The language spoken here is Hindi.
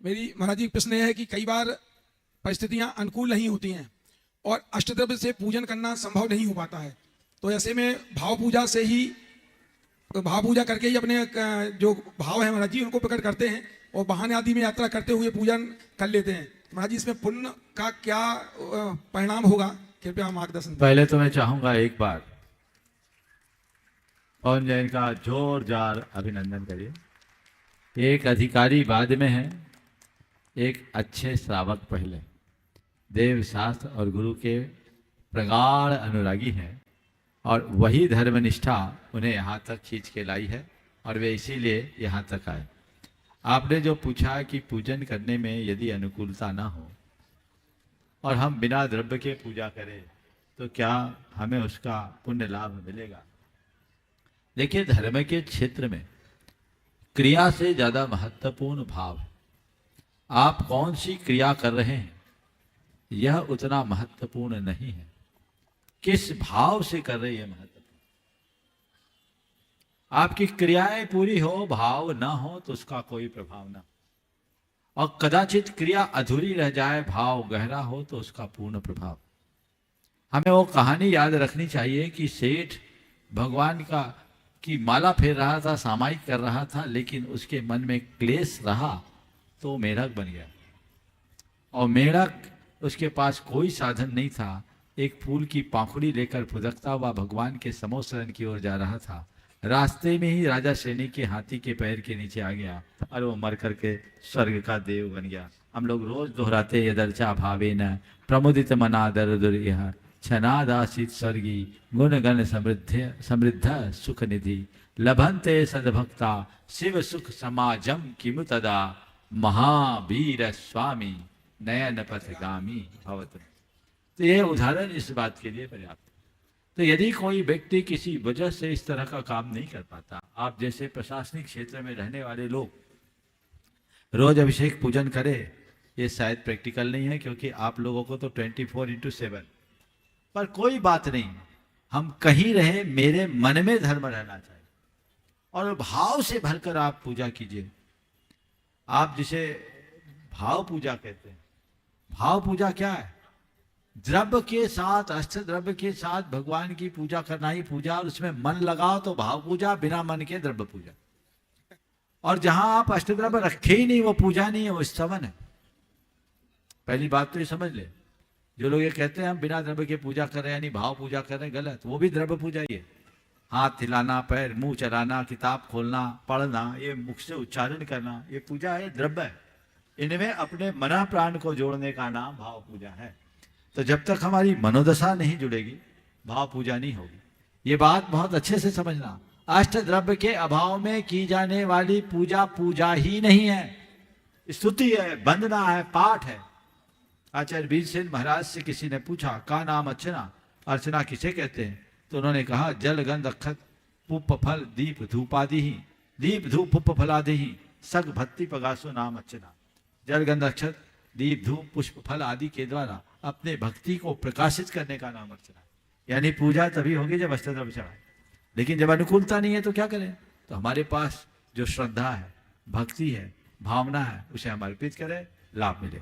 मेरी महाराज जी प्रश्न यह है कि कई बार परिस्थितियां अनुकूल नहीं होती हैं और अष्टद्रव्य से पूजन करना संभव नहीं हो पाता है, तो ऐसे में भाव पूजा से ही, भाव पूजा करके ही अपने जो भाव है महाराज जी उनको प्रकट करते हैं और वाहन आदि में यात्रा करते हुए पूजन कर लेते हैं। महाराज जी इसमें पुण्य का क्या परिणाम होगा, कृपया मार्गदर्शन। पहले तो मैं चाहूंगा एक बार पवन जैन का जोरदार अभिनंदन करिए। एक अधिकारी बाद में है, एक अच्छे श्रावक पहले, देव शास्त्र और गुरु के प्रगाढ़ अनुरागी हैं और वही धर्मनिष्ठा उन्हें यहाँ तक खींच के लाई है और वे इसीलिए यहाँ तक आए। आपने जो पूछा कि पूजन करने में यदि अनुकूलता ना हो और हम बिना द्रव्य के पूजा करें तो क्या हमें उसका पुण्य लाभ मिलेगा? देखिए, धर्म के क्षेत्र में क्रिया से ज्यादा महत्वपूर्ण भाव है। आप कौन सी क्रिया कर रहे हैं यह उतना महत्वपूर्ण नहीं है, किस भाव से कर रहे हैं महत्वपूर्ण। आपकी क्रियाएं पूरी हो, भाव ना हो तो उसका कोई प्रभाव ना, और कदाचित क्रिया अधूरी रह जाए, भाव गहरा हो तो उसका पूर्ण प्रभाव। हमें वो कहानी याद रखनी चाहिए कि सेठ भगवान की माला फेर रहा था, सामायिक कर रहा था, लेकिन उसके मन में क्लेश रहा तो मेढक बन गया। और मेढक, उसके पास कोई साधन नहीं था, एक फूल की पाखुड़ी लेकर फुदकता हुआ भगवान के समोसरण की ओर जा रहा था। रास्ते में ही राजा श्रेणी के हाथी के पैर के नीचे आ गया और वो मर करके स्वर्ग का देव बन गया। हम लोग रोज दोहराते यदर्चा भावे न प्रमुदित मना दर दुर्यः छनादासित स्वर्गी गुण गण समृद्ध सुख निधि लभंते सद्भक्ता शिव सुख समाजम किमु तदा महावीर स्वामी नयन पथगामी भवतु। तो ये उदाहरण इस बात के लिए पर्याप्त। तो यदि कोई व्यक्ति किसी वजह से इस तरह का काम नहीं कर पाता, आप जैसे प्रशासनिक क्षेत्र में रहने वाले लोग रोज अभिषेक पूजन करें, ये शायद प्रैक्टिकल नहीं है, क्योंकि आप लोगों को तो 24/7, पर कोई बात नहीं, हम कहीं रहे, मेरे मन में धर्म रहना चाहिए और भाव से भरकर आप पूजा कीजिए। आप जिसे भाव पूजा कहते हैं, भाव पूजा क्या है? द्रव्य के साथ, अष्ट द्रव्य के साथ भगवान की पूजा करना ही पूजा, और उसमें मन लगाओ तो भाव पूजा, बिना मन के द्रव्य पूजा। और जहां आप अष्ट द्रव्य रखे ही नहीं, वो पूजा नहीं है, वो स्तवन है। पहली बात तो ये समझ ले। जो लोग ये कहते हैं हम बिना द्रव्य के पूजा कर रहे हैं, यानी भाव पूजा कर रहे हैं, गलत। वो भी द्रव्य पूजा ही है। हाथ हिलाना, पैर मुंह चलाना, किताब खोलना, पढ़ना, ये मुख से उच्चारण करना, ये पूजा है, द्रव्य है। इनमें अपने मना प्राण को जोड़ने का नाम भाव पूजा है। तो जब तक हमारी मनोदशा नहीं जुड़ेगी, भाव पूजा नहीं होगी। ये बात बहुत अच्छे से समझना। अष्ट द्रव्य के अभाव में की जाने वाली पूजा पूजा ही नहीं है, स्तुति है, वंदना है, पाठ है। आचार्य वीरसेन महाराज से किसी ने पूछा, का नाम अर्चना, अर्चना किसे कहते हैं? तो उन्होंने कहा, जल गंध अक्षत पुष्प फल दीप धूपादि ही, दीप धूप पुष्प फलादि ही सग भक्ति पगासो नाम अर्चना। जल गंध अक्षत, दीप धूप पुष्प फल आदि के द्वारा अपने भक्ति को प्रकाशित करने का नाम अर्चना। यानी पूजा तभी होगी जब अष्टद्रव्य चढ़ाए। लेकिन जब अनुकूलता नहीं है तो क्या करें? तो हमारे पास जो श्रद्धा है, भक्ति है, भावना है, उसे हम अर्पित करें, लाभ मिले।